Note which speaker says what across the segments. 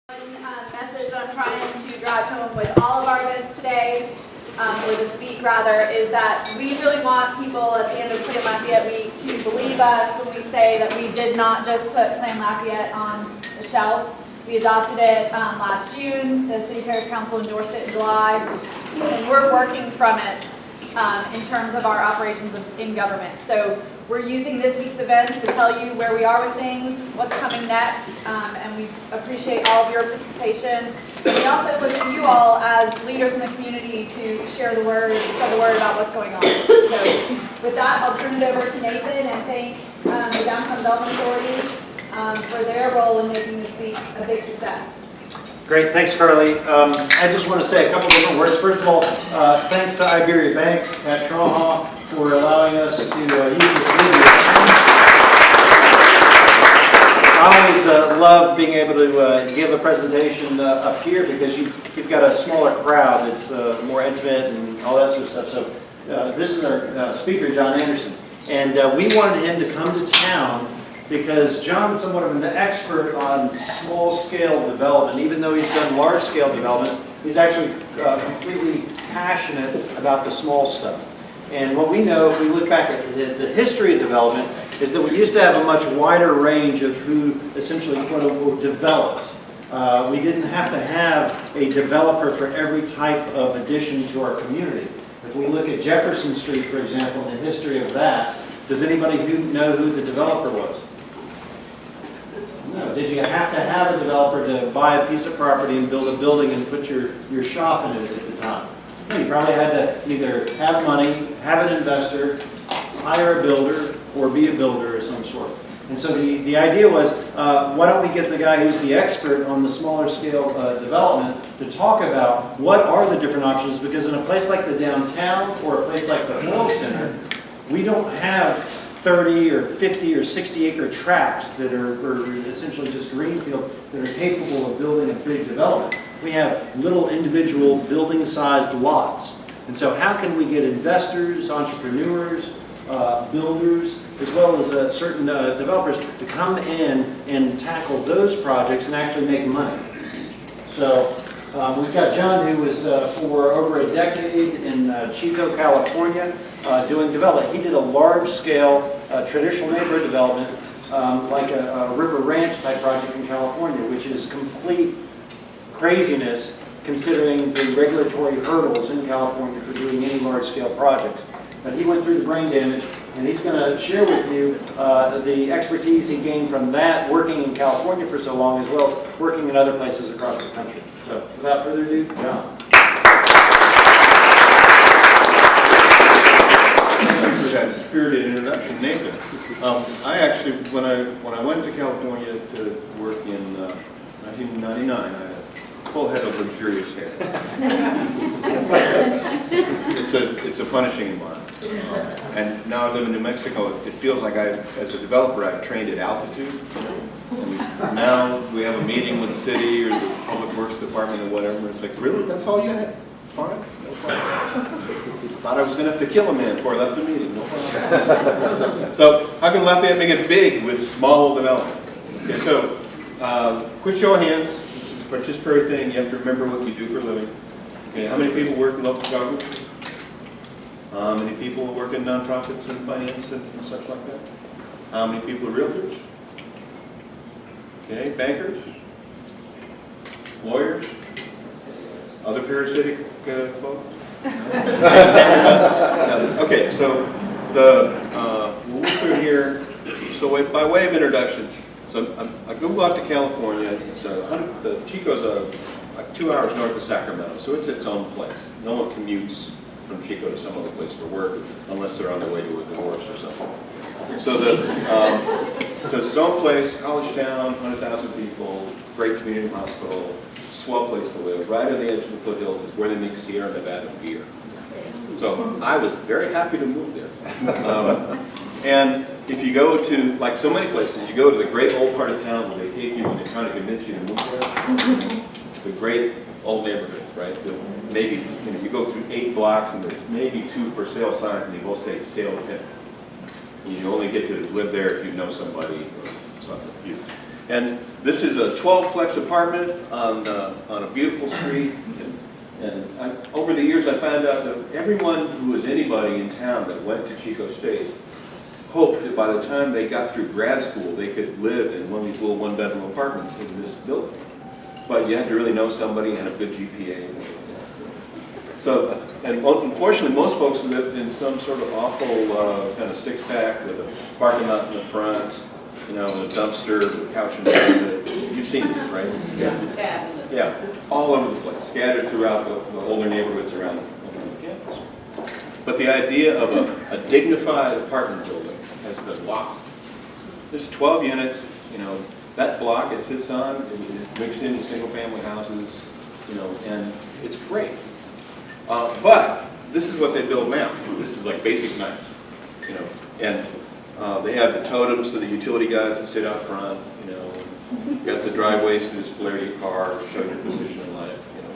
Speaker 1: Message that I'm trying to drive home with all of our events today, or this week rather, is that we really want people at the end of Plan Lafayette Week to believe us when we say that we did not just put Plan Lafayette on the shelf. We adopted it last June. The City Parish Council endorsed it in July, and we're working from it in terms of our operations in government. So we're using this week's events to tell you where we are with things, what's coming next, and we appreciate all of your participation. And we also look to you all as leaders in the community to spread the word about what's going on. So with that, I'll turn it over to Nathan and thank the Downtown Development Authority for their role in making this week a big success.
Speaker 2: Great, thanks, Carly. I just want to say a couple different words. First of all, thanks to Iberia Bank at Traha for allowing us to use this video. I always love being able to give a presentation up here because you've got a smaller crowd. It's more intimate and all that sort of stuff. So this is our speaker, John Anderson. And we wanted him to come to town because John's somewhat of an expert on small-scale development. Even though he's done large-scale development, he's actually completely passionate about the small stuff. And what we know, if we look back at the history of development, is that we used to have a much wider range of who essentially, quote-unquote, developed. We didn't have to have a developer for every type of addition to our community. If we look at Jefferson Street, for example, and the history of that, does anybody know who the developer was? No. Did you have to have a developer to buy a piece of property and build a building and put your shop in it at the time? No, you probably had to either have money, have an investor, hire a builder, or be a builder of some sort. And so the idea was, why don't we get the guy who's the expert on the smaller scale development to talk about what are the different options, because in a place like the downtown or a place like the World Center, we don't have 30 or 50 or 60 acre tracts that are essentially just green fields that are capable of building a big development. We have little individual building sized lots. And so how can we get investors, entrepreneurs, builders, as well as certain developers to come in and tackle those projects and actually make money? So we've got John, who was for over a decade in Chico, California, doing development. He did a large-scale traditional neighborhood development, like a River Ranch type project in California, which is complete craziness considering the regulatory hurdles in California for doing any large-scale projects. But he went through the brain damage, and he's going to share with you the expertise he gained from that, working in California for so long, as well as working in other places across the country. So without further ado, John.
Speaker 3: Thanks for that spirited introduction, Nathan. I actually, when I went to California to work in 1999, I had a full head of luxurious hair. It's a punishing environment. And now I live in New Mexico. It feels like as a developer, I've trained at altitude. And now we have a meeting with the city or the public works department or whatever. It's like, really? That's all you had? Fine. No problem. Thought I was going to have to kill a man before I left the meeting. No problem. So how can Lafayette make it big with small development? Okay, so quick show of hands. This is a participatory thing. You have to remember what you do for a living. Okay, how many people work in local government? How many people work in nonprofits and finance and such like that? How many people are realtors? Okay, bankers? Lawyers? Other parasitic folk? Okay, so we'll look through here. So by way of introduction, so I Google out to California. The Chico's like 2 hours north of Sacramento, so it's its own place. No one commutes from Chico to some other place for work unless they're on their way to a divorce or something. So so it's its own place, college town, 100,000 people, great community hospital, swell place to live, right on the edge of the foothills is where they make Sierra Nevada beer. So I was very happy to move there. And if you go to, like so many places, you go to the great old part of town where they take you and they're trying to convince you to move there. The great old neighborhood, right? Maybe you go through 8 blocks and there's maybe 2 for sale signs and they both say sale tip. You only get to live there if you know somebody or something. And this is a 12-plex apartment on a beautiful street. Over the years, I found out that everyone who was anybody in town that went to Chico State hoped that by the time they got through grad school, they could live in one of these little one-bedroom apartments in this building. But you had to really know somebody and have a good GPA. So, and unfortunately, most folks lived in some sort of awful kind of six-pack with a parking lot in the front, you know, a dumpster with a couch in front of it. You've seen these, right?
Speaker 1: Yeah.
Speaker 3: Yeah, all over the place, scattered throughout the older neighborhoods around the campus. But the idea of a dignified apartment building has been lost. There's 12 units, you know, that block it sits on, it mixed into single-family houses, you know, and it's great. But this is what they build now. This is like basic nice, you know, and they have the totems for the utility guys that sit out front, you know, got the driveways to display your car, show your position in life, you know.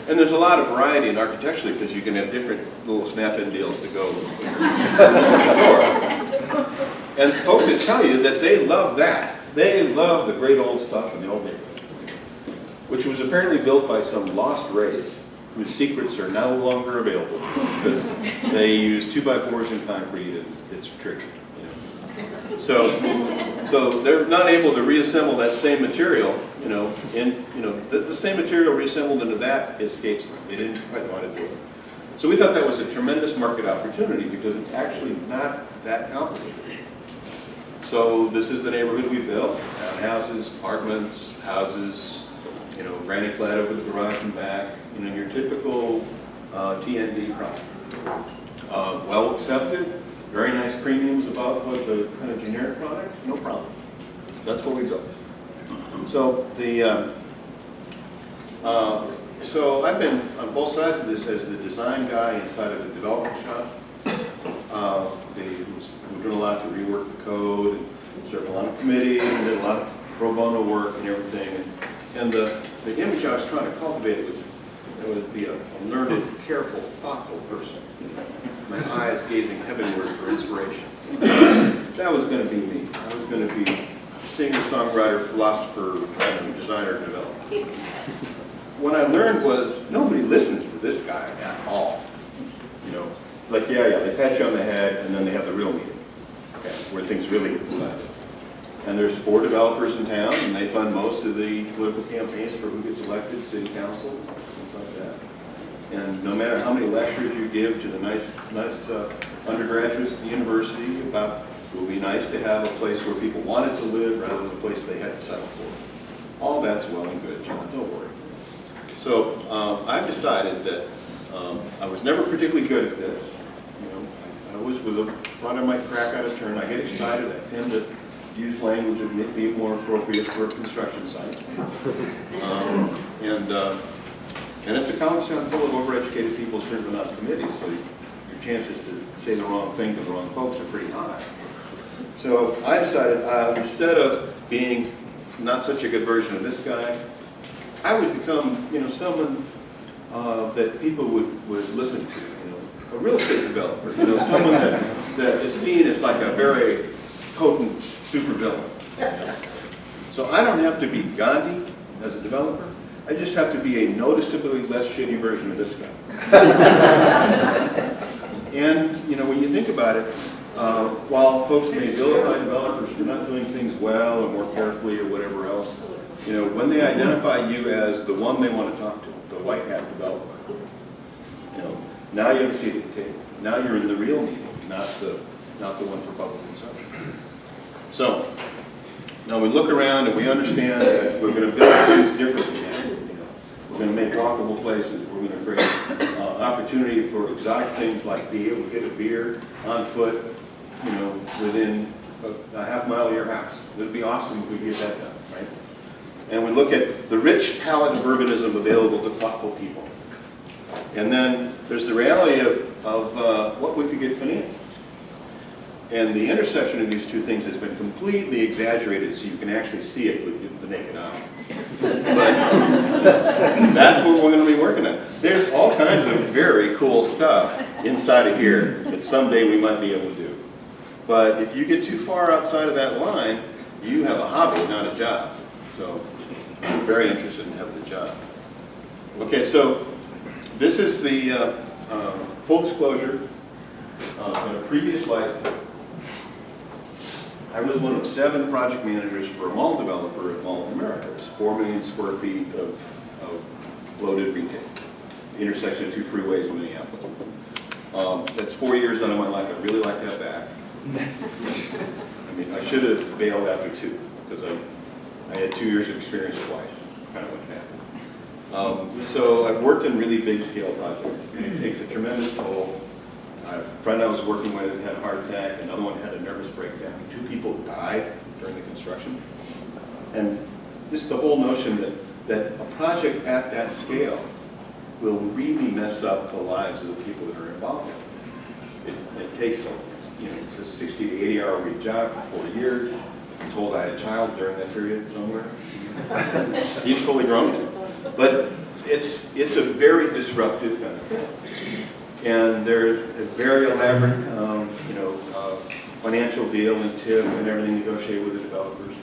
Speaker 3: And there's a lot of variety in architecturally because you can have different little snap-in deals to go with your door. And folks will tell you that they love that. They love the great old stuff in the old neighborhood, which was apparently built by some lost race whose secrets are no longer available because they use 2x4s in concrete and it's tricky. So they're not able to reassemble that same material, you know, the same material reassembled into that escapes them. They didn't quite want to do it. So we thought that was a tremendous market opportunity because it's actually not that complicated. So this is the neighborhood we built: houses, apartments, houses, you know, granny flat over the garage and back, you know, your typical TND product. Well accepted. Very nice premiums about the kind of generic product, no problem. That's what we built. So so I've been on both sides of this as the design guy inside of the development shop. We're doing a lot to rework the code and served a lot of committees and did a lot of pro bono work and everything. And the image I was trying to cultivate was that would be a learned, careful, thoughtful person. My eyes gazing heavenward for inspiration. That was going to be me. I was going to be singer, songwriter, philosopher, designer, developer. What I learned was nobody listens to this guy at all. You know, like, yeah, they pat you on the head, and then they have the real meeting, okay, where things really get decided. And there's 4 developers in town, and they fund most of the political campaigns for who gets elected, city council, things like that. And no matter how many lectures you give to the nice undergraduates at the university about it would be nice to have a place where people wanted to live rather than a place they had to settle for. All that's well and good, John, don't worry. So I've decided that I was never particularly good at this. You know, I always thought I might crack out a turn. I get excited. I tend to use language that may be more appropriate for a construction site. And it's a college town full of overeducated people serving on committees, so your chances to say the wrong thing to the wrong folks are pretty high. So I decided instead of being not such a good version of this guy, I would become, you know, someone that people would listen to, you know, a real estate developer, you know, someone that is seen as like a very potent supervillain. You know? So I don't have to be Gandhi as a developer. I just have to be a noticeably less shitty version of this guy. And, you know, when you think about it, while folks may vilify developers for not doing things well or more carefully or whatever else, you know, when they identify you as the one they want to talk to, the white hat developer, you know, now you have a seat at the table. Now you're in the real meeting, not the one for public consumption. So now we look around and we understand that we're going to build things differently now. We're going to make walkable places. We're going to create opportunity for exotic things like being able to get a beer on foot, you know, within a half mile of your house. It would be awesome if we could get that done, right? And we look at the rich palette of urbanism available to thoughtful people. And then there's the reality of what we could get financed. And the intersection of these two things has been completely exaggerated so you can actually see it with the naked eye. But that's what we're going to be working on. There's all kinds of very cool stuff inside of here that someday we might be able to do. But if you get too far outside of that line, you have a hobby, not a job. So I'm very interested in having the job. Okay, so this is the full disclosure. In a previous life, I was one of 7 project managers for a mall developer at Mall of America. It's 4 million square feet of loaded retail, the intersection of 2 freeways in Minneapolis. That's 4 years out of my life. I really like that back. I mean, I should have bailed after 2 because I had 2 years of experience twice. It's kind of what happened. So I've worked in really big scale projects. It takes a tremendous toll. A friend I was working with had a heart attack. Another one had a nervous breakdown. 2 people died during the construction. And just the whole notion that a project at that scale will really mess up the lives of the people that are involved in it. It takes, it's a 60 to 80 hour week job for 4 years. I'm told I had a child during that period somewhere. He's fully grown now. But it's a very disruptive kind of thing. And there's a very elaborate, financial deal and TIF and everything negotiated with the developers.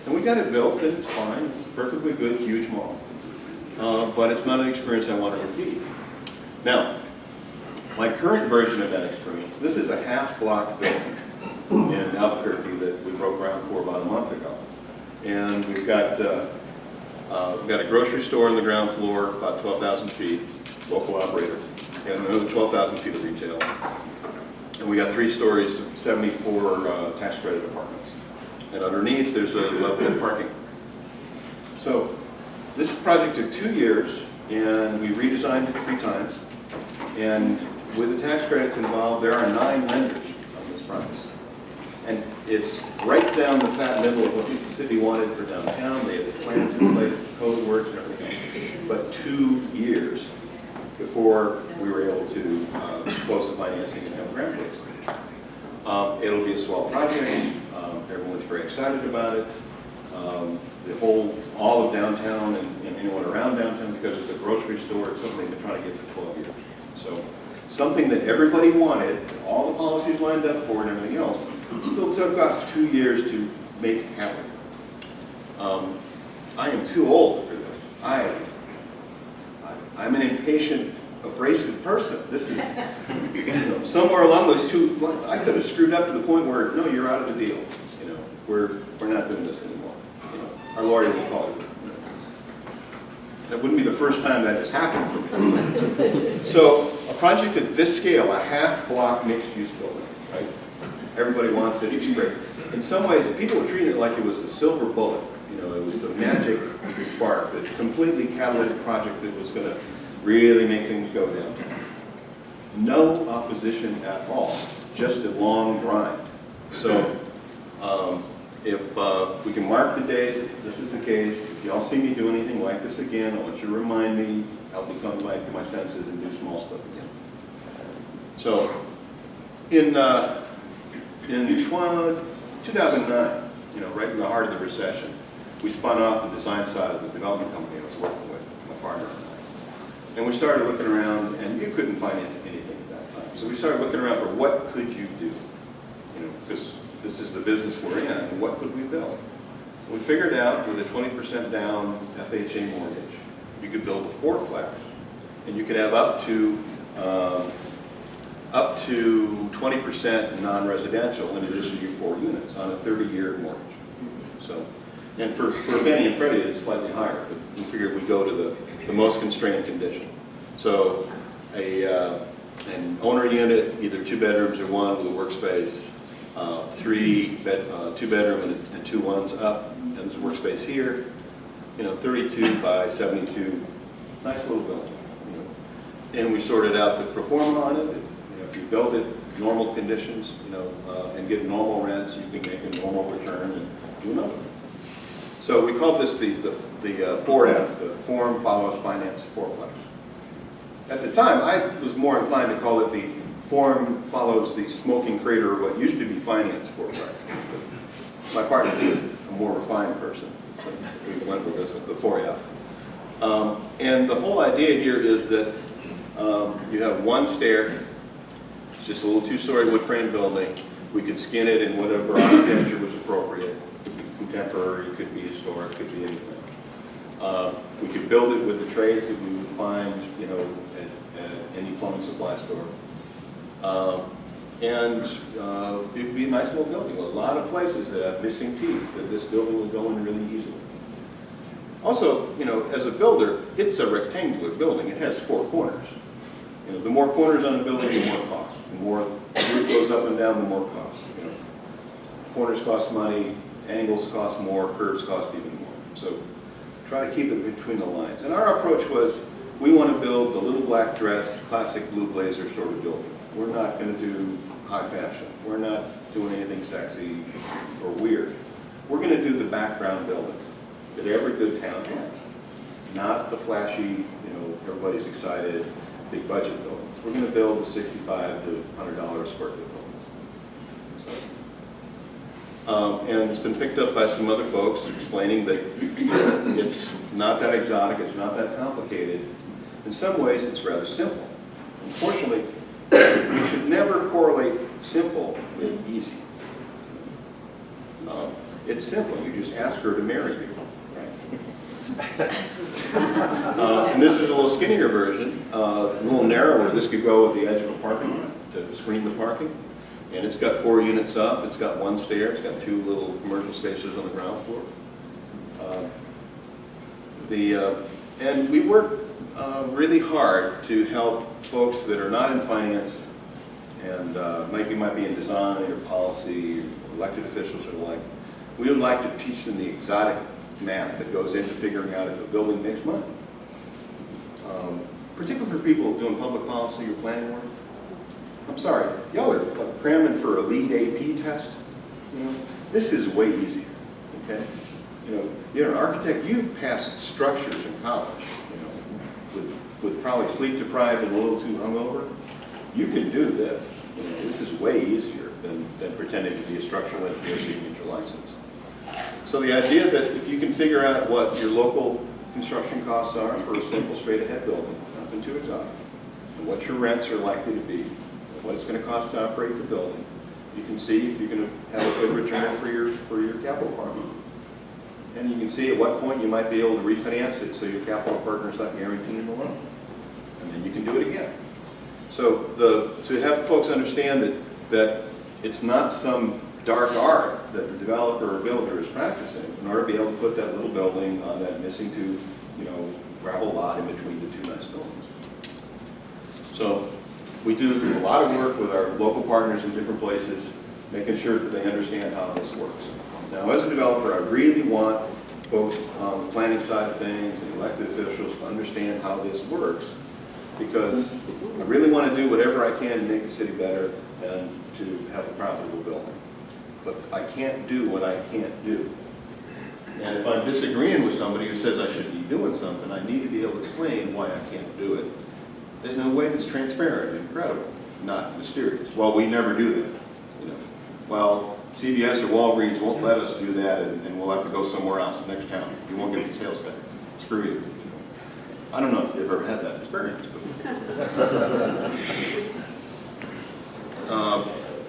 Speaker 3: And we got it built, and it's fine. It's a perfectly good, huge mall. But it's not an experience I want to repeat. Now, my current version of that experience, this is a half-block building in Albuquerque that we broke ground for about a month ago. And we've got a grocery store on the ground floor, about 12,000 feet, local operator, and another 12,000 feet of retail. And we got 3 stories, 74 tax credit apartments. And underneath, there's a level of parking. So this project took 2 years, and we redesigned it 3 times. And with the tax credits involved, there are 9 lenders on this project. And it's right down the fat middle of what the city wanted for downtown. They had the plans in place, the code works, and everything else. But 2 years before we were able to close the financing and have groundbreaking. It'll be a swell project. Everyone's very excited about it. All of downtown and anyone around downtown, because it's a grocery store, it's something they've been trying to get for 12 years. So something that everybody wanted, all the policies lined up for and everything else, still took us 2 years to make happen. I am too old for this. I'm an impatient, abrasive person. This is, somewhere along those 2, I could have screwed up to the point where, no, you're out of the deal. We're not doing this anymore. Our lawyer will call it. That wouldn't be the first time that has happened for me. So a project at this scale, a half-block mixed-use building, right? Everybody wants it. It's great. In some ways, people were treating it like it was the silver bullet. It was the magic spark, the completely catalytic project that was going to really make things go down. No opposition at all, just a long grind. So if we can mark the date, this is the case. If y'all see me do anything like this again, I want you to remind me, help me come back to my senses and do small stuff again. So in 2009, right in the heart of the recession, we spun off the design side of the development company I was working with, my partner and I. And we started looking around, and you couldn't finance anything at that time. So we started looking around for what could you do? Because this is the business we're in, and what could we build? We figured out with a 20% down FHA mortgage, you could build a 4-plex, and you could have up to 20% non-residential in addition to 4 units on a 30-year mortgage. So, and for Fannie and Freddie, it's slightly higher, but we figured we'd go to the most constrained condition. So an owner unit, either 2 bedrooms or 1 with a workspace, 2 bedroom and 2 ones up, and there's a workspace here, 32 by 72, nice little building. And we sorted out the pro forma on it. If you build it normal conditions, and get normal rents, you can make a normal return and do another. So we called this the 4F, the Form Follows Finance 4-plex. At the time, I was more inclined to call it the Form Follows the Smoking Crater, or what used to be Finance 4-plex. My partner is a more refined person, so we went with this with the 4F. And the whole idea here is that you have 1 stair. It's just a little 2-story wood frame building. We could skin it in whatever architecture was appropriate. We contemporary, could be historic, could be anything. We could build it with the trades that we would find, you know, at any plumbing supply store. It'd be a nice little building. A lot of places that have missing teeth that this building would go in really easily. Also, you know, as a builder, it's a rectangular building. It has 4 corners. You know, the more corners on a building, the more cost. The more the roof goes up and down, the more cost. You know, corners cost money, angles cost more, curves cost even more. So try to keep it between the lines. And our approach was, we want to build the little black dress, classic blue blazer sort of building. We're not going to do high fashion. We're not doing anything sexy or weird. We're going to do the background buildings that every good town has. Not the flashy, you know, everybody's excited, big budget buildings. We're going to build the $65 to $100 a square foot buildings. So, and it's been picked up by some other folks explaining that it's not that exotic, it's not that complicated. In some ways, it's rather simple. Unfortunately, you should never correlate simple with easy. It's simple. You just ask her to marry you. And this is a little skinnier version, a little narrower. This could go at the edge of a parking lot to screen the parking. And it's got 4 units up. It's got 1 stair. It's got 2 little commercial spaces on the ground floor. And we work really hard to help folks that are not in finance and might be in design or policy, or elected officials or the like. We would like to teach them the exotic math that goes into figuring out if a building makes money. Particularly for people doing public policy or planning work. I'm sorry, y'all are like cramming for a lead AP test. You know, this is way easier. Okay, you're an architect. You passed structures in college. You know, with probably sleep deprived and a little too hungover. You can do this. You know, this is way easier than pretending to be a structural engineer so you can get your license. So the idea that if you can figure out what your local construction costs are for a simple straight-ahead building, nothing too exotic, and what your rents are likely to be, and what it's going to cost to operate the building, you can see if you're going to have a good return for your capital partner. And you can see at what point you might be able to refinance it so your capital partner is not guaranteeing the loan. And then you can do it again. So to have folks understand that it's not some dark art that the developer or builder is practicing in order to be able to put that little building on that missing two, gravel lot in between the 2 nice buildings. So we do a lot of work with our local partners in different places, making sure that they understand how this works. Now, as a developer, I really want folks on the planning side of things and elected officials to understand how this works, because I really want to do whatever I can to make the city better and to have a profitable building. But I can't do what I can't do. And if I'm disagreeing with somebody who says I should be doing something, I need to be able to explain why I can't do it in a way that's transparent and credible, not mysterious. Well, we never do that. Well, CVS or Walgreens won't let us do that, and we'll have to go somewhere else next town. You won't get the sales tax. Screw you. I don't know if you've ever had that experience.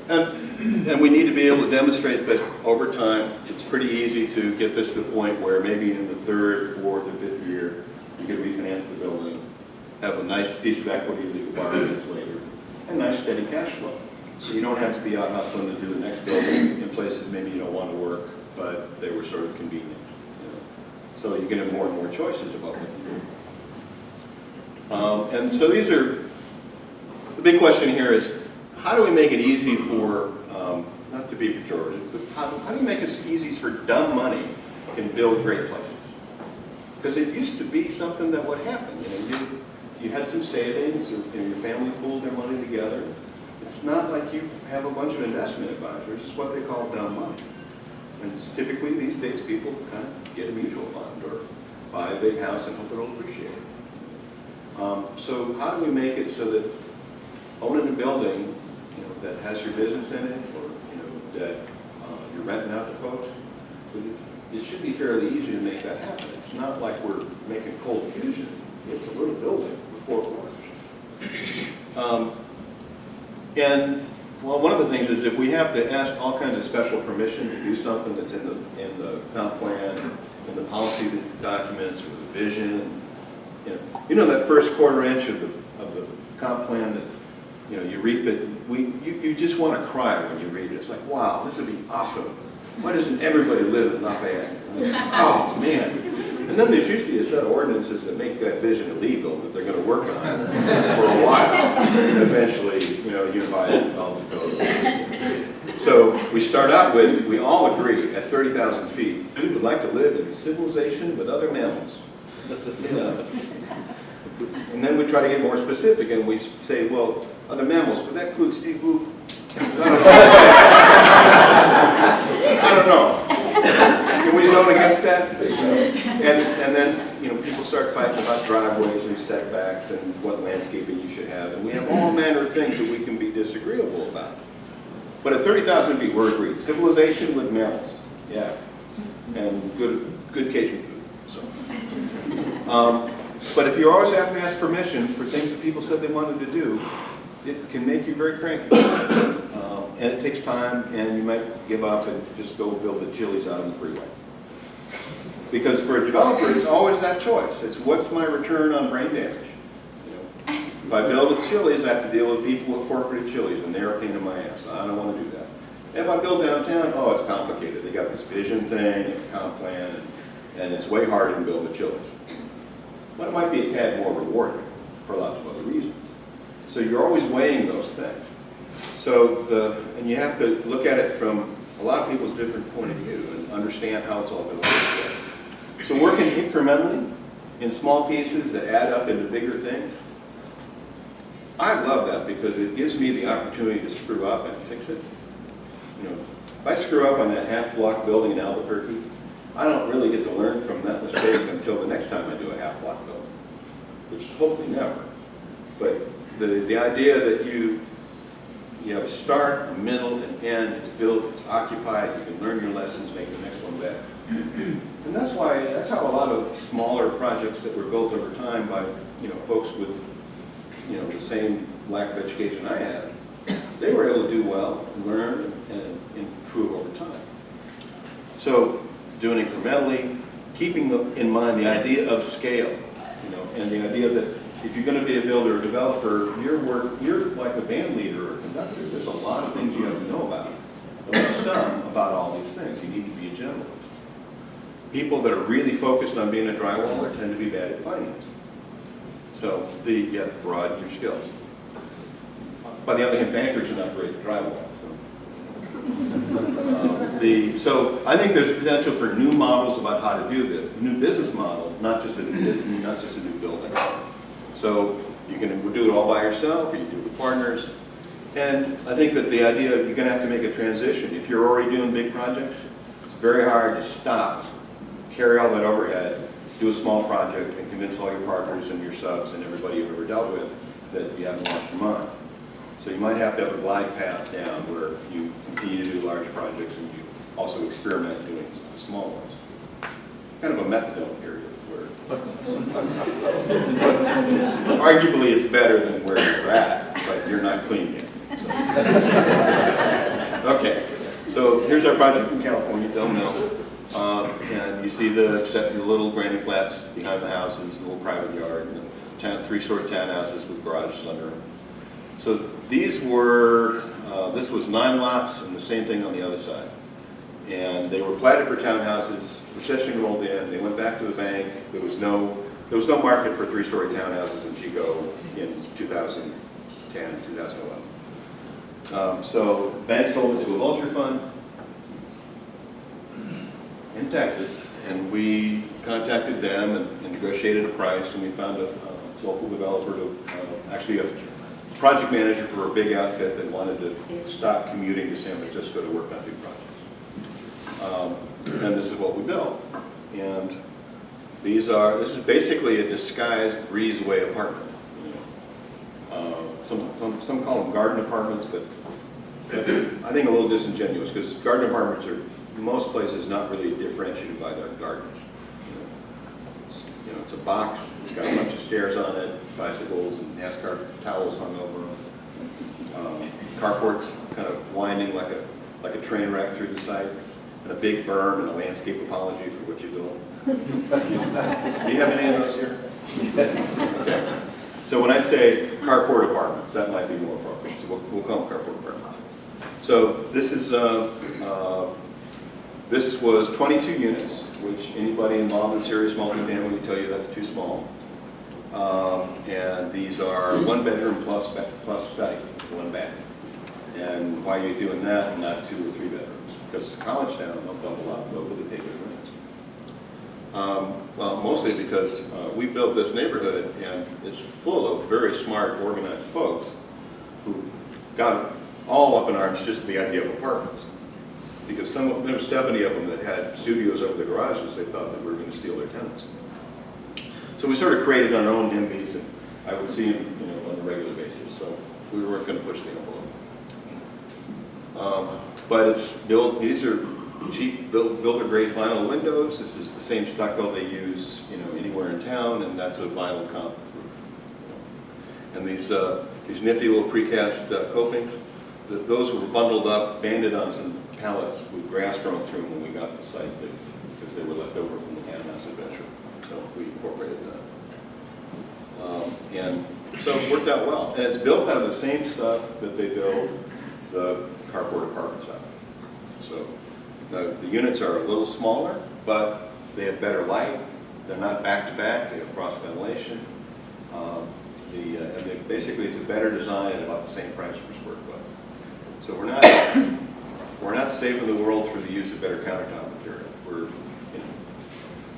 Speaker 3: And we need to be able to demonstrate that over time, it's pretty easy to get this to the point where maybe in the 3rd, 4th, or 5th year, you can refinance the building, have a nice piece of equity that you can borrow years later, and nice steady cash flow. So you don't have to be out hustling to do the next building in places maybe you don't want to work, but they were sort of convenient. So you can have more and more choices about what you do. And so these are, the big question here is, how do we make it easy for, not to be pejorative, but how do you make it easy for dumb money can build great places? Because it used to be something that would happen. You had some savings, or your family pooled their money together. It's not like you have a bunch of investment advisors. It's what they call dumb money. And it's typically these days people kind of get a mutual fund or buy a big house and hope it'll appreciate. So how do we make it so that owning a building that has your business in it, or that you're renting out to folks, it should be fairly easy to make that happen. It's not like we're making cold fusion. It's a little building with 4 corners. And Well, one of the things is if we have to ask all kinds of special permission to do something that's in the comp plan, in the policy documents, or the vision, you know that first quarter inch of the comp plan that you read it, you just want to cry when you read it. It's like, wow, this would be awesome. Why doesn't everybody live in Lafayette? Oh man! And then there's usually a set of ordinances that make that vision illegal that they're going to work on for a while. And eventually, unify it and all the code. So we start out with, we all agree at 30,000 feet, we would like to live in civilization with other mammals. And then we try to get more specific and we say, well, other mammals, would that include Steve Blue? I don't know. Can we zone against that? And then, people start fighting about driveways and setbacks and what landscaping you should have. And we have all manner of things that we can be disagreeable about. But at 30,000 feet, we're agreed. Civilization with mammals. Yeah. And good Cajun food. So. But if you always have to ask permission for things that people said they wanted to do, it can make you very cranky. And it takes time, and you might give up and just go build the Chili's out on the freeway. Because for a developer, it's always that choice. It's what's my return on brain damage? If I build a Chili's, I have to deal with people with corporate Chili's, and they're a pain in my ass. I don't want to do that. If I build downtown, oh, it's complicated. They got this vision thing, and comp plan, and it's way harder to build a Chili's. But it might be a tad more rewarding for lots of other reasons. So you're always weighing those things. So and you have to look at it from a lot of people's different point of view and understand how it's all going to work together. So working incrementally in small pieces that add up into bigger things, I love that because it gives me the opportunity to screw up and fix it. If I screw up on that half-block building in Albuquerque, I don't really get to learn from that mistake until the next time I do a half-block building, which hopefully never. But the idea that you have a start, a middle, an end, it's built, it's occupied, you can learn your lessons, make the next one better. And that's how a lot of smaller projects that were built over time by folks with the same lack of education I had, they were able to do well, learn, and improve over time. So doing incrementally, keeping in mind the idea of scale, and the idea that if you're going to be a builder or developer, you're like a band leader or conductor. There's a lot of things you have to know about. At least some about all these things. You need to be a generalist. People that are really focused on being a drywaller tend to be bad at finance. So you have to broaden your skills. By the other hand, bankers are not great at drywall. So I think there's a potential for new models about how to do this. A new business model, not just a new building. So you can do it all by yourself, or you do it with partners. And I think that the idea, you're going to have to make a transition. If you're already doing big projects, it's very hard to stop, carry all that overhead, do a small project, and convince all your partners and your subs and everybody you've ever dealt with that you haven't lost your mind. So you might have to have a glide path down where you continue to do large projects and you also experiment doing small ones. Kind of a methadone period where arguably it's better than where you're at, but you're not clean yet. So. Okay, so here's our project in California, Del Mill. And you see the little granny flats behind the houses, the little private yard, and 3-story townhouses with garages under them. So these were, this was 9 lots and the same thing on the other side. And they were platted for townhouses, recession rolled in, they went back to the bank. There was no market for 3-story townhouses in Chico in 2010, 2011. So the bank sold it to a vulture fund in Texas, and we contacted them and negotiated a price, and we found a local developer to, actually a project manager for a big outfit that wanted to stop commuting to San Francisco to work on big projects. And this is what we built. And this is basically a disguised breezeway apartment. Some call them garden apartments, but that's, I think, a little disingenuous because garden apartments are in most places not really differentiated by their gardens. It's a box, it's got a bunch of stairs on it, bicycles and NASCAR towels hung over them. Carports kind of winding like a train wreck through the site, and a big berm and a landscape apology for what you're doing. Do you have any of those here? Okay. So when I say carport apartments, that might be more appropriate. So we'll call them carport apartments. So this is this was 22 units, which anybody involved in serious multifamily would tell you that's too small. And these are 1 bedroom plus study, 1 bath. And why are you doing that and not 2 or 3 bedrooms? Because college town, they'll double up, they'll really take advantage. Well, mostly because we built this neighborhood and it's full of very smart, organized folks who got all up in arms just the idea of apartments. Because there were 70 of them that had studios over the garages. They thought that we were going to steal their tenants. So we sort of created our own NIMBYs, and I would see them, on a regular basis. So we weren't going to push the envelope. But it's built. These are cheap builder-grade vinyl windows. This is the same stucco they use, anywhere in town, and that's a vinyl comp roof. And these nifty little precast copings, those were bundled up, banded on some pallets with grass growing through them when we got the site, because they were left over from the townhouse adventure. So we incorporated that. And so it worked out well. And it's built out of the same stuff that they build the carport apartments out of. So the units are a little smaller, but they have better light. They're not back-to-back. They have cross-ventilation. Basically, it's a better design at about the same price per square foot. So we're not saving the world through the use of better countertop material.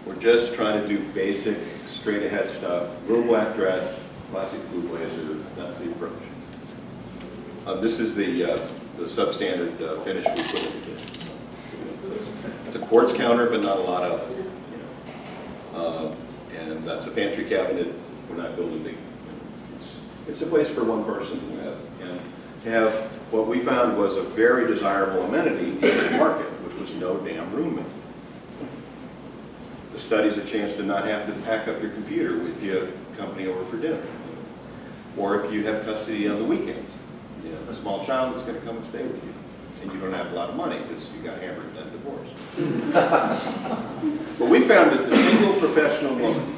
Speaker 3: We're just trying to do basic, straight-ahead stuff. Little black dress, classic blue blazer. That's the approach. This is the substandard finish we put in the kitchen. It's a quartz counter, but not a lot of it. And that's a pantry cabinet. We're not building big. It's a place for one person to have. And to have what we found was a very desirable amenity in the market, which was no damn roommate. The study's a chance to not have to pack up your computer with your company over for dinner. Or if you have custody on the weekends, a small child is going to come and stay with you. And you don't have a lot of money because you got hammered and then divorced. But we found that the single professional woman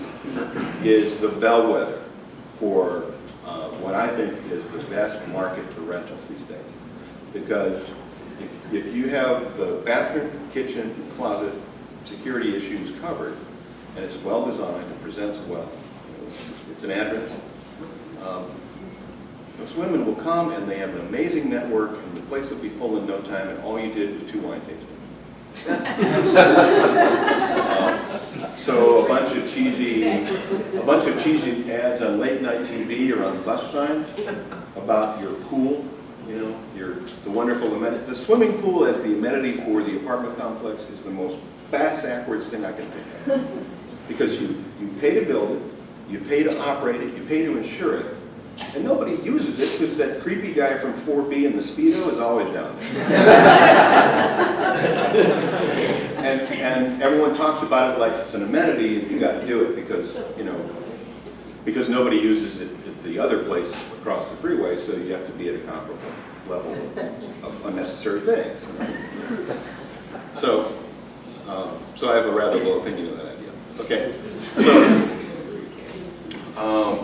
Speaker 3: is the bellwether for what I think is the best market for rentals these days. Because if you have the bathroom, kitchen, closet, security issues covered, and it's well designed and presents well, it's an address, those women will come and they have an amazing network, and the place will be full in no time, and all you did was 2 wine tastings. So a bunch of cheesy ads on late night TV or on bus signs about your pool, the wonderful amenity. The swimming pool as the amenity for the apartment complex is the most backwards thing I can think of. Because you pay to build it, you pay to operate it, you pay to insure it, and nobody uses it because that creepy guy from 4B in the Speedo is always down there. and everyone talks about it like it's an amenity, and you got to do it because nobody uses it at the other place across the freeway, so you have to be at a comparable level of unnecessary things. So I have a rather low opinion of that idea. Okay, so.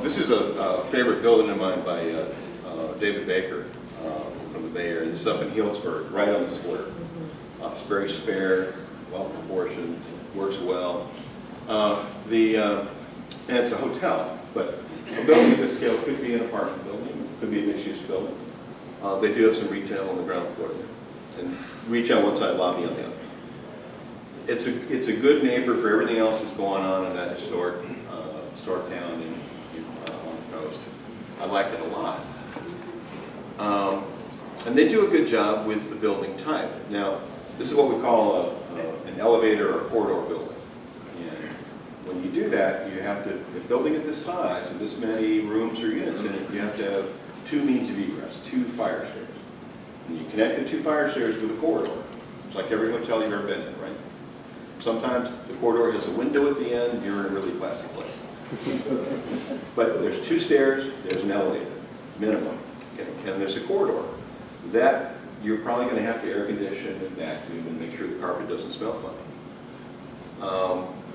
Speaker 3: This is a favorite building of mine by David Baker from the Bay Area. This is up in Healdsburg, right on the square. It's very spare, well proportioned, works well. And it's a hotel, but a building of this scale could be an apartment building, could be a mixed-use building. They do have some retail on the ground floor there, and retail one side, lobby on the other. It's a good neighbor for everything else that's going on in that historic town on the coast. I like it a lot. And they do a good job with the building type. Now, this is what we call an elevator or corridor building. And when you do that, you have to, the building at this size and this many rooms or units in it, you have to have 2 means of egress, 2 fire stairs. And you connect the 2 fire stairs with a corridor. It's like every hotel you've ever been in, right? Sometimes the corridor has a window at the end, you're in a really classy place. But there's 2 stairs, there's an elevator, minimum. Okay? And there's a corridor. That you're probably going to have to air condition and vacuum and make sure the carpet doesn't smell funny.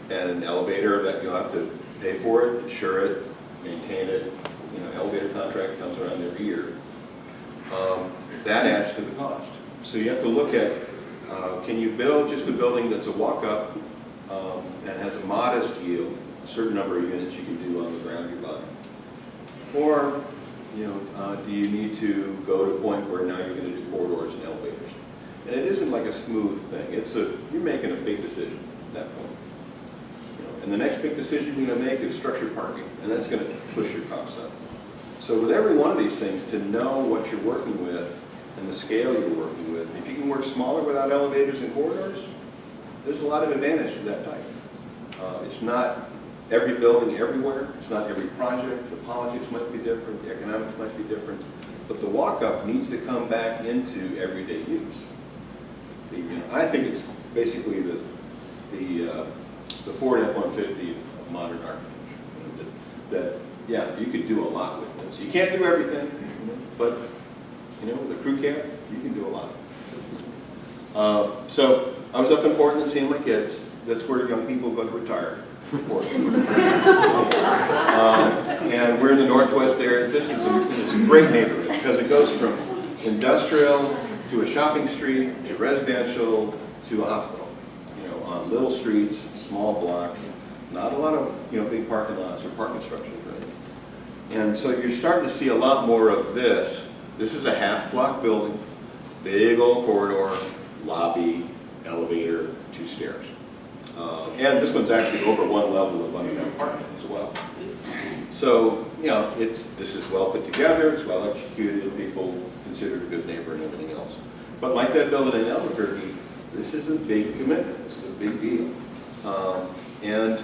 Speaker 3: And an elevator that you'll have to pay for it, insure it, maintain it. You know, elevator contract comes around every year. That adds to the cost. So you have to look at, can you build just a building that's a walk-up and has a modest yield, a certain number of units you can do on the ground you're buying? Or, you know, do you need to go to a point where now you're going to do corridors and elevators? And it isn't like a smooth thing. You're making a big decision at that point. You know, and the next big decision you're going to make is structured parking, and that's going to push your costs up. So with every one of these things, to know what you're working with and the scale you're working with, if you can work smaller without elevators and corridors, there's a lot of advantage to that type. It's not every building everywhere. It's not every project. The politics might be different. The economics might be different. But the walk-up needs to come back into everyday use. I think it's basically the Ford F-150 of modern architecture. That, yeah, you could do a lot with this. You can't do everything, but you know, with a crew cab, you can do a lot. So I was up in Portland seeing my kids. That's where young people go to retire. And we're in the Northwest area. This is a great neighborhood because it goes from industrial to a shopping street to residential to a hospital. You know, on little streets, small blocks, not a lot of big parking lots or parking structures. Right? And so you're starting to see a lot more of this. This is a half-block building, big old corridor, lobby, elevator, 2 stairs. And this one's actually over 1 level of underground parking as well. So, you know, this is well put together, it's well executed, people consider it a good neighbor and everything else. But like that building in Albuquerque, this is a big commitment, this is a big deal. And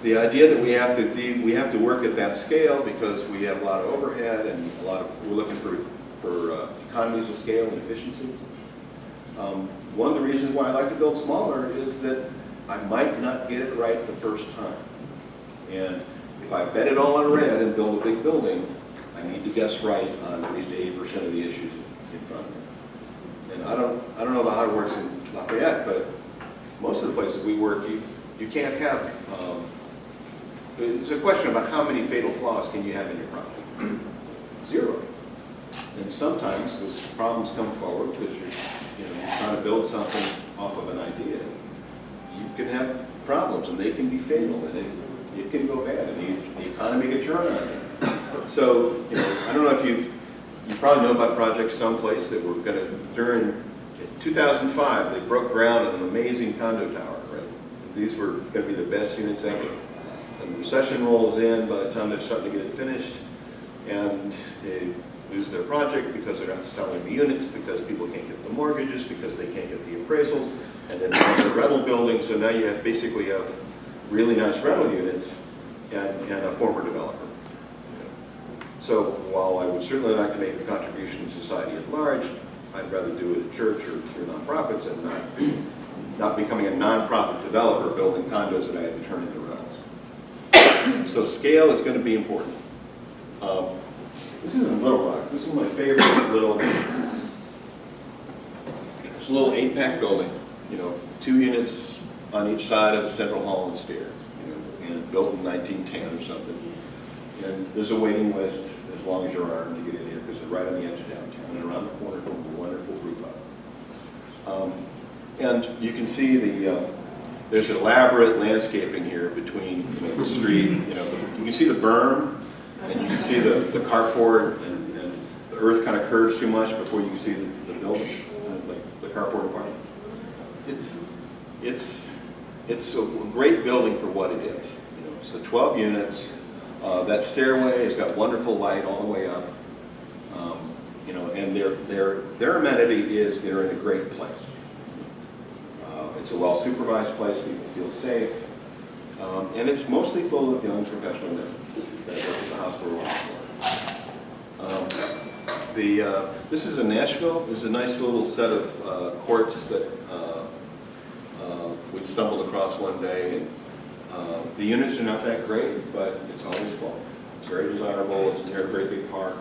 Speaker 3: the idea that we have to work at that scale because we have a lot of overhead and we're looking for economies of scale and efficiency. One of the reasons why I like to build smaller is that I might not get it right the first time. And if I bet it all on red and build a big building, I need to guess right on at least 80% of the issues in front of me. And I don't know about how it works in Lafayette, but most of the places we work, you can't have, there's a question about how many fatal flaws can you have in your project. 0. And sometimes those problems come forward because you're trying to build something off of an idea. You can have problems and they can be fatal and it can go bad and the economy can turn on you. So, I don't know if you probably know about projects someplace that were going to, during 2005, they broke ground on an amazing condo tower, right? These were going to be the best units ever. And the recession rolls in by the time they're starting to get it finished and they lose their project because they're not selling the units, because people can't get the mortgages, because they can't get the appraisals, and then they're a rental building, so now you have basically have really nice rental units and a former developer. So while I would certainly like to make a contribution to society at large, I'd rather do it at church or through nonprofits and not becoming a nonprofit developer building condos that I had to turn into rentals. So scale is going to be important. This is in Little Rock. This is my favorite little, it's a little 8-pack building, 2 units on each side of a central hall and stair, and built in 1910 or something. And there's a waiting list as long as your arm to get in here because they're right on the edge of downtown and around the corner from a wonderful group up. And you can see there's elaborate landscaping here between the street, you can see the berm. And you can see the carport and the earth kind of curves too much before you can see the buildings, like the carport farm. It's a great building for what it is. So 12 units. That stairway has got wonderful light all the way up. And their amenity is they're in a great place. It's a well supervised place. People feel safe, and it's mostly full of young professional men that work at the hospital. This is in Nashville. This is a nice little set of courts that we stumbled across one day. And, the units are not that great, but it's always full. It's very desirable. It's near a great big park.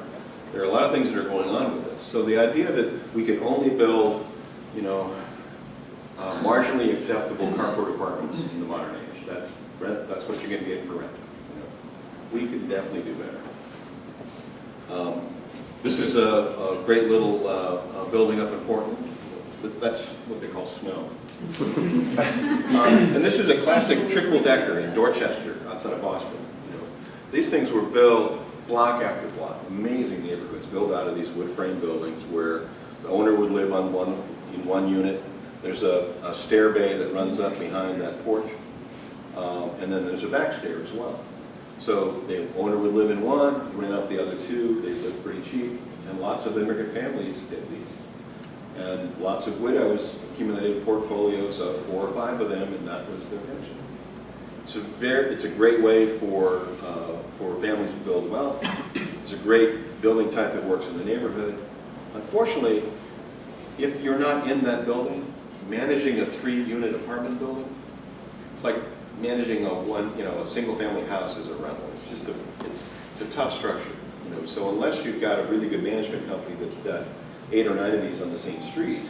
Speaker 3: There are a lot of things that are going on with this. So the idea that we can only build, you know, marginally acceptable carport apartments in the modern age, that's what you're going to get for rent. You know, we could definitely do better. This is a great little building up in Portland. That's what they call snow. And this is a classic triple decker in Dorchester, outside of Boston. You know, these things were built block after block, amazing neighborhoods built out of these wood frame buildings where the owner would live on in one unit. There's a stair bay that runs up behind that porch, and then there's a back stair as well. So the owner would live in one, rent out the other two. They lived pretty cheap, and lots of immigrant families did these. And lots of widows accumulated portfolios of 4 or 5 of them, and that was their pension. It's a great way for families to build wealth. It's a great building type that works in the neighborhood. Unfortunately, if you're not in that building, managing a 3-unit apartment building, it's like managing a single-family house as a rental. It's just it's a tough structure, you know. So unless you've got a really good management company that's got 8 or 9 of these on the same street,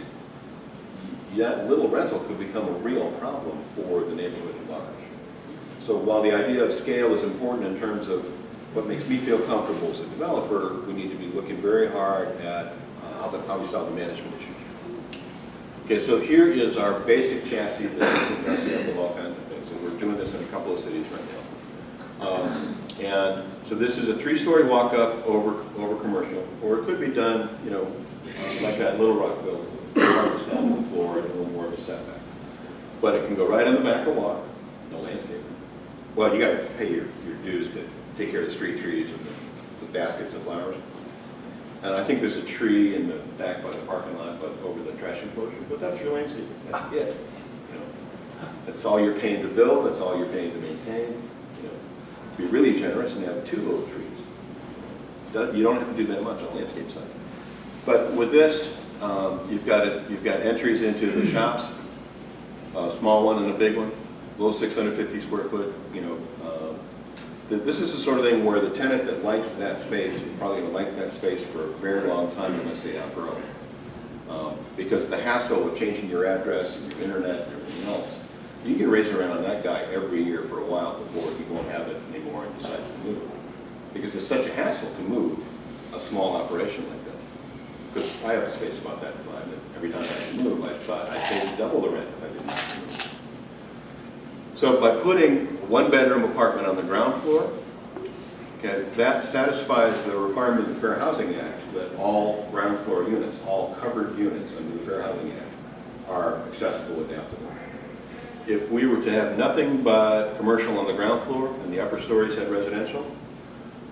Speaker 3: that little rental could become a real problem for the neighborhood at large. So while the idea of scale is important in terms of what makes me feel comfortable as a developer, we need to be looking very hard at how we solve the management issue. Okay, so here is our basic chassis that we can mess up with all kinds of things, and we're doing this in a couple of cities right now. And so this is a 3-story walk-up over commercial, or it could be done, you know, like that Little Rock building, apartments down to the floor and a little more of a setback. But it can go right on the back of the lot, no landscaping. Well, you got to pay your dues to take care of the street trees and the baskets of flowers. And I think there's a tree in the back by the parking lot, but over the trash enclosure. But that's your landscaping. That's it. You know, that's all you're paying to build. That's all you're paying to maintain. You know, be really generous and have 2 little trees. You don't have to do that much on the landscape side. But with this, you've got entries into the shops, a small one and a big one, little 650 square foot. You know, this is the sort of thing where the tenant that likes that space is probably going to like that space for a very long time unless they outgrow it. Because the hassle of changing your address and your internet and everything else, you can race around on that guy every year for a while before he won't have it anymore and decides to move. Because it's such a hassle to move a small operation like that. Because I have a space about that size, and every time I had to move, I thought I'd save double the rent if I didn't have to move. So by putting 1-bedroom apartment on the ground floor, okay, that satisfies the requirement of the Fair Housing Act that all ground floor units, all covered units under the Fair Housing Act are accessible adaptable. If we were to have nothing but commercial on the ground floor and the upper stories had residential,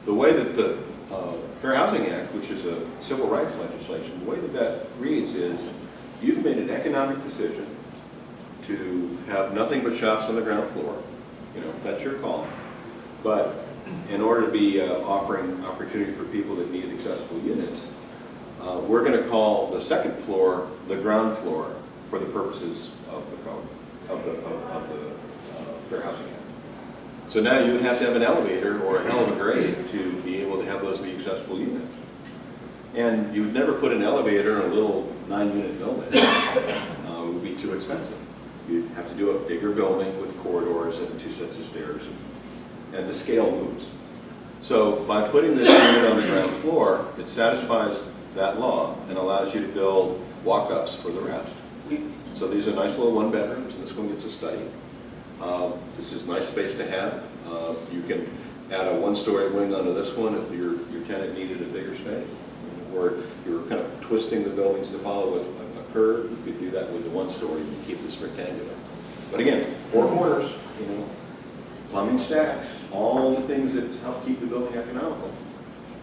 Speaker 3: the way that the Fair Housing Act, which is a civil rights legislation, the way that reads is you've made an economic decision to have nothing but shops on the ground floor. You know, that's your call. But in order to be offering opportunity for people that need accessible units, we're going to call the second floor the ground floor for the purposes of the code, of the Fair Housing Act. So now you would have to have an elevator or a hell of a grade to be able to have those be accessible units. And you would never put an elevator in a little 9-unit building. It would be too expensive. You'd have to do a bigger building with corridors and 2 sets of stairs, and the scale moves. So by putting this unit on the ground floor, it satisfies that law and allows you to build walk-ups for the rest. So these are nice little 1-bedrooms, and this one gets a study. This is nice space to have. You can add a 1-story wing onto this one if your tenant needed a bigger space, or you're kind of twisting the buildings to follow a curve. You could do that with the 1-story and keep this rectangular. But again, 4 corners, you know, plumbing stacks, all the things that help keep the building economical.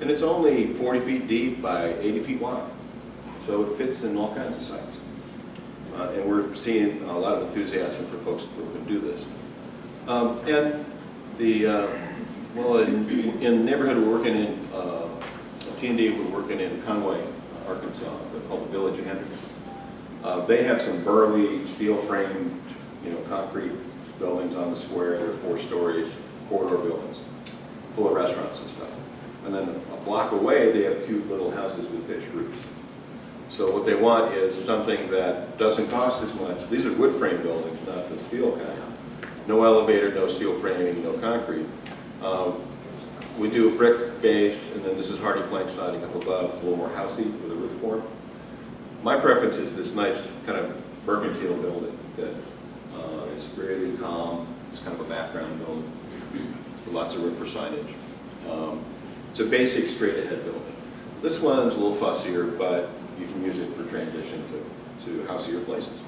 Speaker 3: And it's only 40 feet deep by 80 feet wide, so it fits in all kinds of sites. And we're seeing a lot of enthusiasm for folks who can do this. And the well, in the neighborhood we're working in, T&D, we're working in Conway, Arkansas, called the Village of Hendricks. They have some burly steel framed, you know, concrete buildings on the square. They're 4 stories, corridor buildings, full of restaurants and stuff. And then a block away, they have cute little houses with pitched roofs. So what they want is something that doesn't cost as much. These are wood frame buildings, not the steel kind. No elevator, no steel framing, no concrete. We do a brick base, and then this is hardy plank siding up above. It's a little more housey with a roof form. My preference is this nice kind of mercantile building that is really calm. It's kind of a background building with lots of room for signage. It's a basic straight-ahead building. This one's a little fussier, but you can use it for transition to houseier places.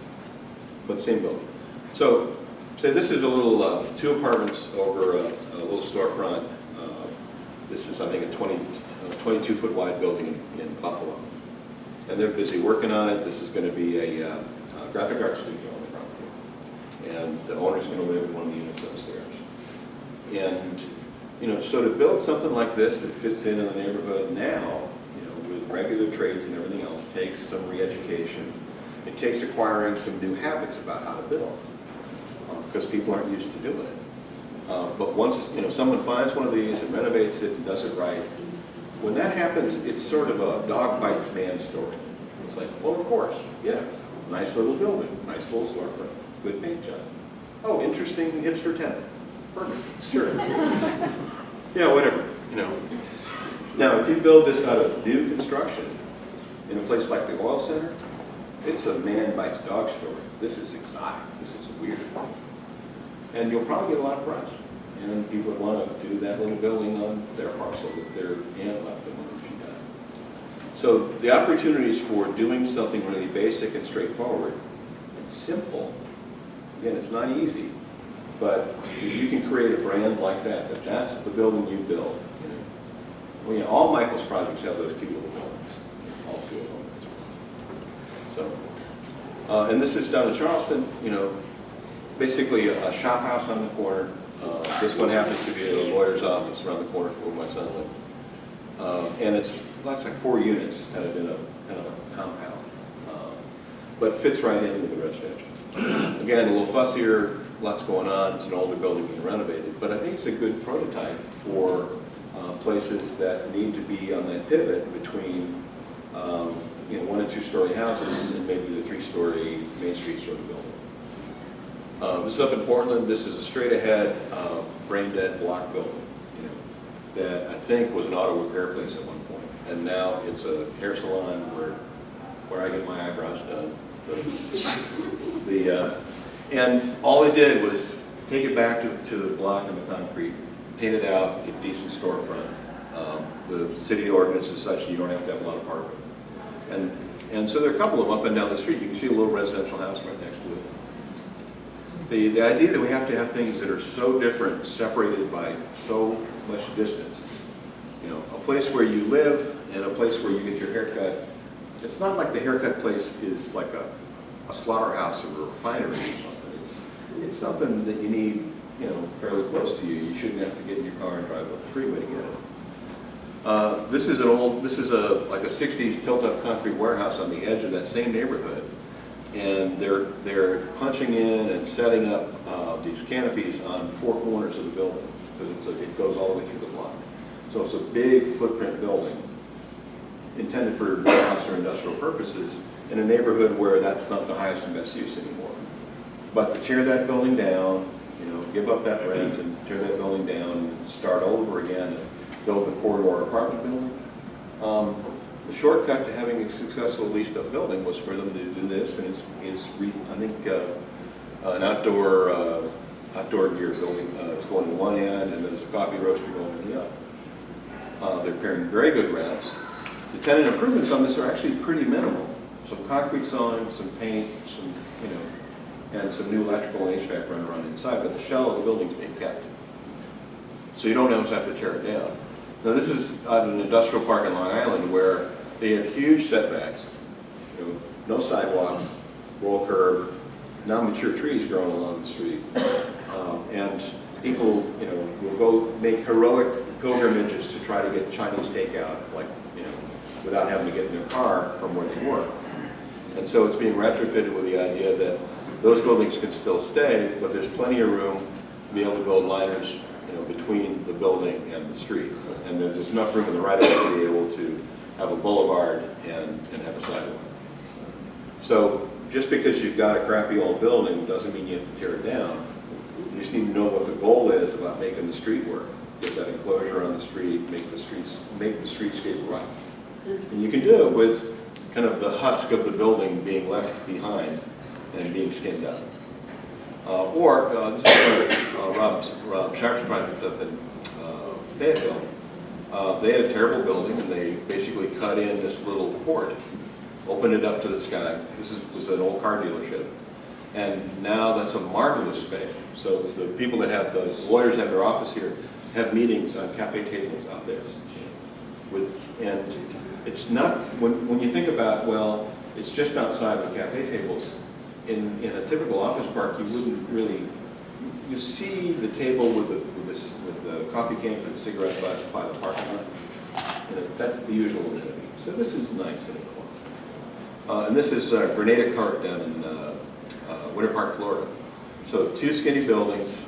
Speaker 3: But same building. So, say this is a little 2 apartments over a little storefront. This is, I think, a 22-foot wide building in Buffalo. And they're busy working on it. This is going to be a graphic arts studio on the property. And the owner's going to live in one of the units upstairs. And, you know, so to build something like this that fits in the neighborhood now, you know, with regular trades and everything else, takes some re-education. It takes acquiring some new habits about how to build, because people aren't used to doing it. But once, you know, someone finds one of these and renovates it and does it right, when that happens, it's sort of a dog bites man story. It's like, well, of course, yes, nice little building, nice little storefront, good paint job. Oh, interesting hipster tenant. Perfect, sure. Yeah, whatever, you know. Now, if you build this out of new construction in a place like the Oil Center, it's a man bites dog story. This is exotic. This is weird. And you'll probably get a lot of press. And people would want to do that little building on their parcel that their aunt left them when she died. So the opportunities for doing something really basic and straightforward and simple, again, it's not easy, but if you can create a brand like that, if that's the building you build, you know, well, you know, all Michael's projects have those cute little buildings, all 2 of them. So, and this is down in Charleston, you know, basically a shop house on the corner. This one happens to be a lawyer's office around the corner from where my son lived. And that's like 4 units kind of in a compound, but fits right in with the residential. Again, a little fussier, lots going on. It's an older building being renovated, but I think it's a good prototype for places that need to be on that pivot between you know, 1- and 2-story houses and maybe the 3-story Main Street sort of building. This is up in Portland. This is a straight-ahead, brain-dead block building, you know, that I think was an auto repair place at one point, and now it's a hair salon where I get my eyebrows done. And all they did was take it back to the block and the concrete, paint it out, get a decent storefront. The city ordinance is such that you don't have to have a lot of parking. And so there are a couple of them up and down the street. You can see a little residential house right next to it. The idea that we have to have things that are so different, separated by so much distance, you know, a place where you live and a place where you get your haircut, it's not like the haircut place is like a slaughterhouse or a refinery or something. It's something that you need, you know, fairly close to you. You shouldn't have to get in your car and drive up the freeway to get it. This is like a 60s tilt-up concrete warehouse on the edge of that same neighborhood. And they're punching in and setting up these canopies on 4 corners of the building, because it goes all the way through the block. So it's a big footprint building intended for warehouse or industrial purposes in a neighborhood where that's not the highest and best use anymore. But to tear that building down, you know, give up that rent and tear that building down and start over again and build the corridor apartment building, the shortcut to having a successful leased-up building was for them to do this, and it's I think an outdoor gear building. It's going to one end, and there's a coffee roaster going to the other. They're paying very good rents. The tenant improvements on this are actually pretty minimal. Some concrete sawing, some paint, some, you know, and some new electrical and HVAC run around inside, but the shell of the building's being kept. So you don't always have to tear it down. Now this is at an industrial park in Long Island where they have huge setbacks, you know, no sidewalks, roll curb, now mature trees growing along the street, and people, you know, will go make heroic pilgrimages to try to get Chinese takeout, like, you know, without having to get in their car from where they work. And so it's being retrofitted with the idea that those buildings can still stay, but there's plenty of room to be able to build liners between the building and the street. And then there's enough room in the right of way to be able to have a boulevard and have a sidewalk. So just because you've got a crappy old building doesn't mean you have to tear it down. You just need to know what the goal is about making the street work. Get that enclosure on the street, make the streetscape right. And you can do it with kind of the husk of the building being left behind and being skinned out. This is Rob Sharp's project up in Fayetteville. They had a terrible building, and they basically cut in this little court, opened it up to the sky. This was an old car dealership. And now that's a marvelous space. So the people that have, the lawyers have their office here, have meetings on cafe tables out there. And it's not, when you think about, well, it's just outside the cafe tables, in a typical office park, you wouldn't really, you see the table with the coffee can and the cigarette butts by the parking lot. That's the usual amenity. So this is nice and enclosed. And this is Grenada Cart down in Winter Park, Florida. So 2 skinny buildings,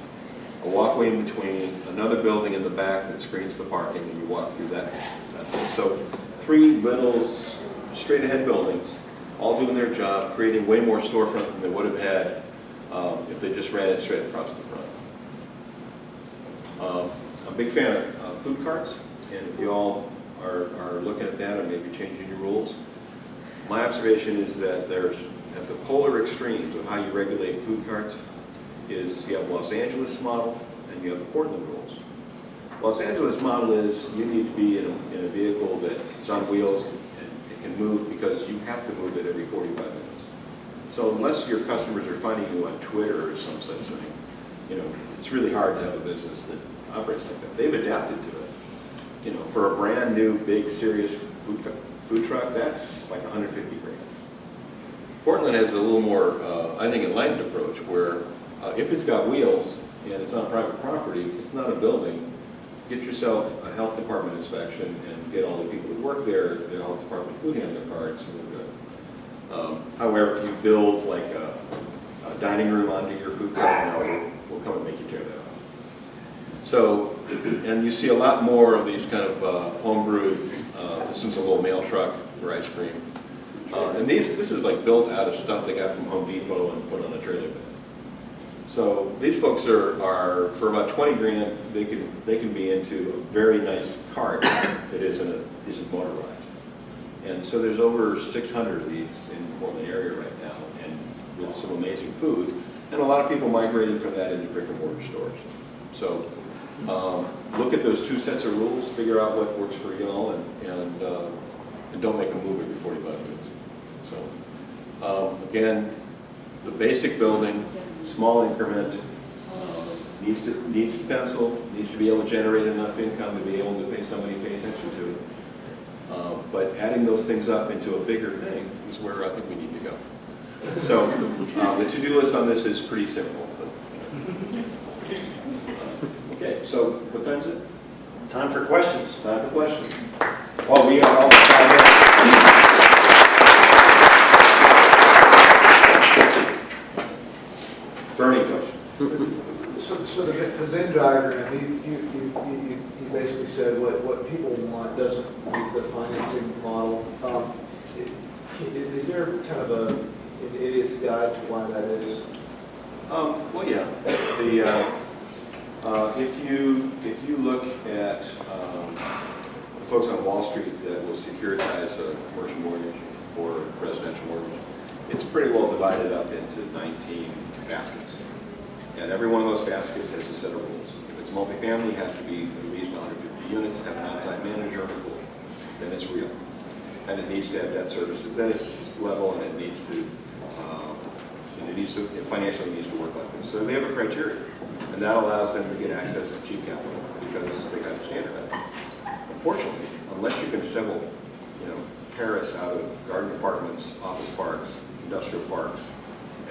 Speaker 3: a walkway in between, another building in the back that screens the parking, and you walk through that thing. So 3 little straight ahead buildings, all doing their job, creating way more storefront than they would have had if they just ran it straight across the front. I'm a big fan of food carts, and if you all are looking at that and maybe changing your rules, my observation is that there's, at the polar extremes of how you regulate food carts, is you have the Los Angeles model and you have the Portland rules. Los Angeles model is you need to be in a vehicle that's on wheels and it can move because you have to move it every 45 minutes. So unless your customers are finding you on Twitter or some such thing, it's really hard to have a business that operates like that. They've adapted to it. For a brand new, big, serious food truck, that's like 150 grand. Portland has a little more, I think, enlightened approach where if it's got wheels and it's on private property, it's not a building. Get yourself a health department inspection and get all the people who work there, the health department food handler cards, and we're good. However, if you build like a dining room onto your food cart, we'll come and make you tear that off. So, and you see a lot more of these kind of homebrewed, this one's a little mail truck for ice cream. And this is like built out of stuff they got from Home Depot and put on a trailer bed. So these folks are for about 20 grand, they can be into a very nice cart that isn't motorized. And so there's over 600 of these in the Portland area right now, and with some amazing food, and a lot of people migrating from that into brick and mortar stores. So look at those 2 sets of rules, figure out what works for y'all, and don't make them move every 45 minutes. So again, the basic building, small increment, needs to pencil, needs to be able to generate enough income to be able to pay somebody to pay attention to it. But adding those things up into a bigger thing is where I think we need to go. So the to-do list on this is pretty simple. Okay, so what time is it?
Speaker 2: Time for questions.
Speaker 3: Time for questions. Well, we are all 5 minutes. Burning question.
Speaker 4: So the Venn diagram, you basically said what people want doesn't meet the financing model. Is there kind of an idiot's guide to why that is?
Speaker 3: Well, yeah. If you look at the folks on Wall Street that will securitize a commercial mortgage or residential mortgage, it's pretty well divided up into 19 baskets. And every one of those baskets has a set of rules. If it's multifamily, it has to be at least 150 units, have an outside manager, then it's real. And it needs to have debt service at this level, and it needs to financially needs to work like this. So they have a criteria, and that allows them to get access to cheap capital because they got to standardize. Unfortunately, unless you can assemble, Paris out of garden apartments, office parks, industrial parks,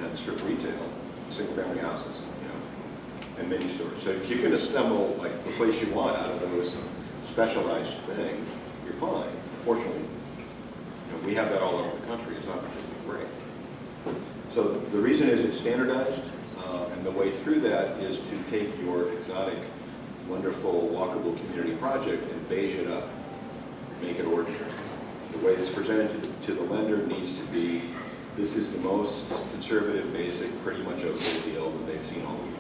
Speaker 3: and strip retail, single-family houses, and mini stores. So if you can assemble like the place you want out of those specialized things, you're fine. Unfortunately, we have that all over the country. It's not particularly great. So the reason is it's standardized, and the way through that is to take your exotic wonderful walkable community project and beige it up, make it ordinary. The way it's presented to the lender needs to be, this is the most conservative, basic, pretty much okay deal that they've seen all week.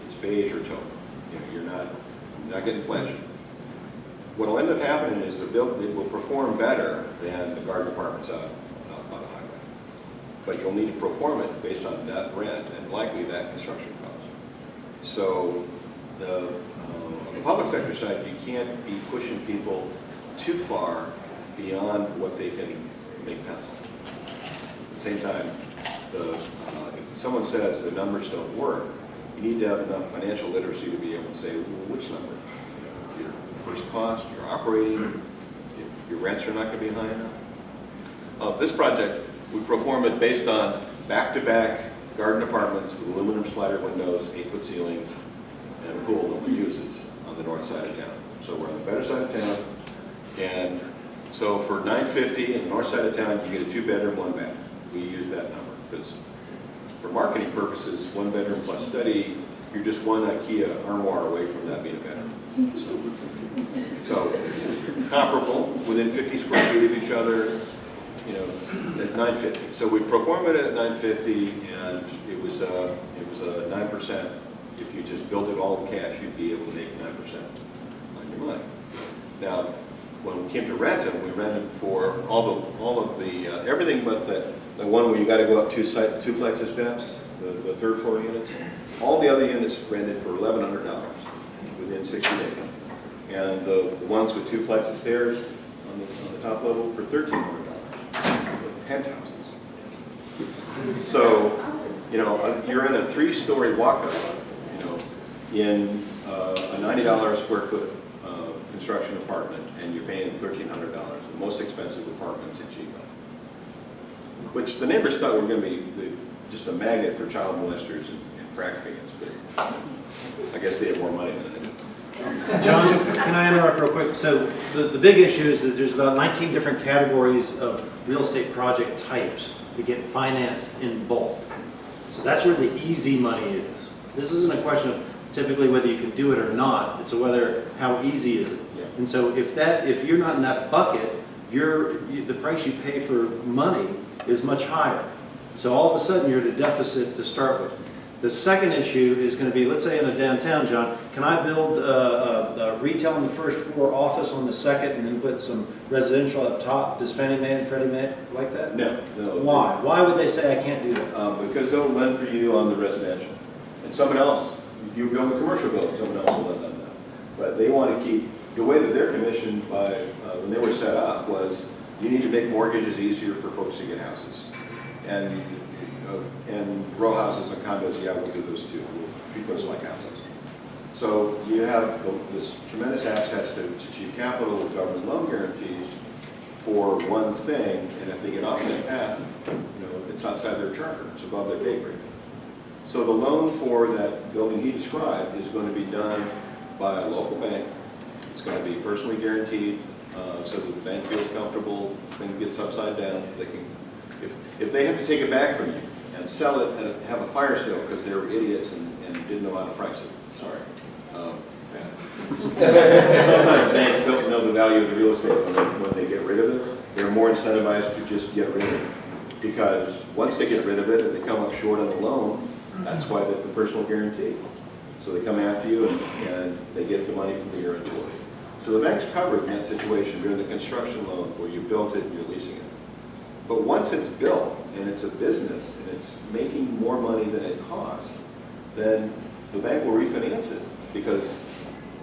Speaker 3: It's beige or taupe. You know, you're not getting flashy. What will end up happening is it will perform better than the garden apartments out on the highway. But you'll need to perform it based on that rent and likely that construction cost. So on the public sector side, you can't be pushing people too far beyond what they can make pencil. At the same time, if someone says the numbers don't work, you need to have enough financial literacy to be able to say, well, which number? Your first cost, your operating, your rents are not going to be high enough. This project, we perform it based on back-to-back garden apartments with aluminum slider windows, 8-foot ceilings, and a pool that we uses on the north side of town. So we're on the better side of town, and so for $950 on the north side of town, you get a 2-bedroom, 1-bath. We use that number because for marketing purposes, 1-bedroom plus study, you're just one IKEA armoire away from that being a bedroom. So comparable, within 50 square feet of each other, you know, at $950. So we perform it at $950, and it was a 9%. If you just built it all in cash, you'd be able to make 9% on your money. Now, when we came to rent them, we rented for all of the everything but the one where you got to go up two flights of steps, the third floor units. All the other units rented for $1,100 within 60 days, and the ones with 2 flights of stairs on the top level for $1,300. Penthouses. So, you know, you're in a 3-story walk-up, you know, in a $90 a square foot construction apartment, and you're paying $1,300, the most expensive apartments in Chico. Which the neighbors thought were going to be just a magnet for child molesters and crack fiends, but I guess they have more money than I do.
Speaker 2: John, can I interrupt real quick? So the big issue is that there's about 19 different categories of real estate project types that get financed in bulk. So that's where the easy money is. This isn't a question of typically whether you can do it or not. It's whether how easy is it.
Speaker 3: Yeah.
Speaker 2: And so if you're not in that bucket, the price you pay for money is much higher. So all of a sudden you're at a deficit to start with. The second issue is going to be, let's say in a downtown, John, can I build a retail on the first floor, office on the second, and then put some residential up top? Does Fannie Mae and Freddie Mae like that?
Speaker 3: No.
Speaker 2: Why? Why would they say I can't do that?
Speaker 3: Because they'll lend for you on the residential. And someone else, if you build a commercial building, someone else will lend on that. But they want to keep, the way that they're commissioned by, when they were set up was, you need to make mortgages easier for folks to get houses. And row houses and condos, yeah, we'll do those too. We'll treat those like houses. So you have this tremendous access to cheap capital with government loan guarantees for one thing, and if they get off that path, you know, it's outside their charter, it's above their pay grade. So the loan for that building he described is going to be done by a local bank. It's going to be personally guaranteed, so that the bank feels comfortable, thing gets upside down. They can, if they have to take it back from you and sell it and have a fire sale because they were idiots and didn't know how to price it, sorry. Sometimes banks don't know the value of the real estate when they get rid of it. They're more incentivized to just get rid of it. Because once they get rid of it and they come up short on the loan, that's why the personal guarantee. So they come after you and they get the money from the guarantor. So the bank's covered in that situation during the construction loan where you built it and you're leasing it. But once it's built and it's a business and it's making more money than it costs, then the bank will refinance it. Because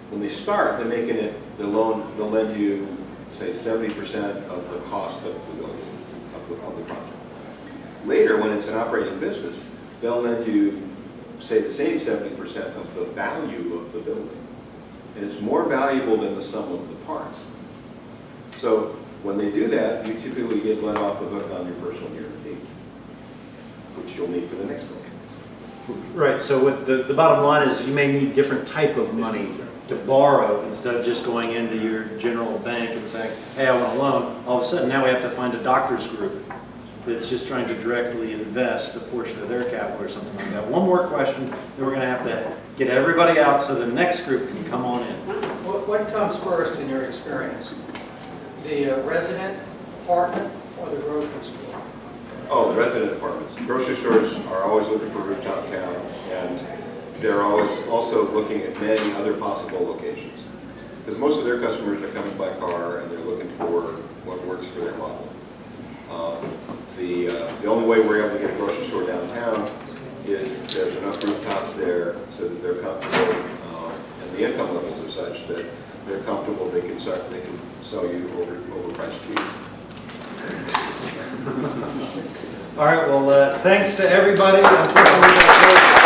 Speaker 3: when they start, they're making it, they'll lend you, say, 70% of the cost of the building, of the project. Later, when it's an operating business, they'll lend you, say, the same 70% of the value of the building. And it's more valuable than the sum of the parts. So when they do that, you typically get let off the hook on your personal guarantee, which you'll need for the next building.
Speaker 2: Right, so what the bottom line is you may need different type of money to borrow instead of just going into your general bank and saying, hey, I want a loan. All of a sudden now we have to find a doctor's group that's just trying to directly invest a portion of their capital or something like that. One more question, then we're going to have to get everybody out so the next group can come on in.
Speaker 5: What comes first in your experience? The resident apartment or the grocery store?
Speaker 3: Oh, the resident apartments. Grocery stores are always looking for rooftop count, and they're always also looking at many other possible locations. Because most of their customers are coming by car, and they're looking for what works for their model. The only way we're able to get a grocery store downtown is there's enough rooftops there so that they're comfortable, and the income levels are such that they're comfortable, they can sell you overpriced cheese.
Speaker 2: All right, well, thanks to everybody. Unfortunately,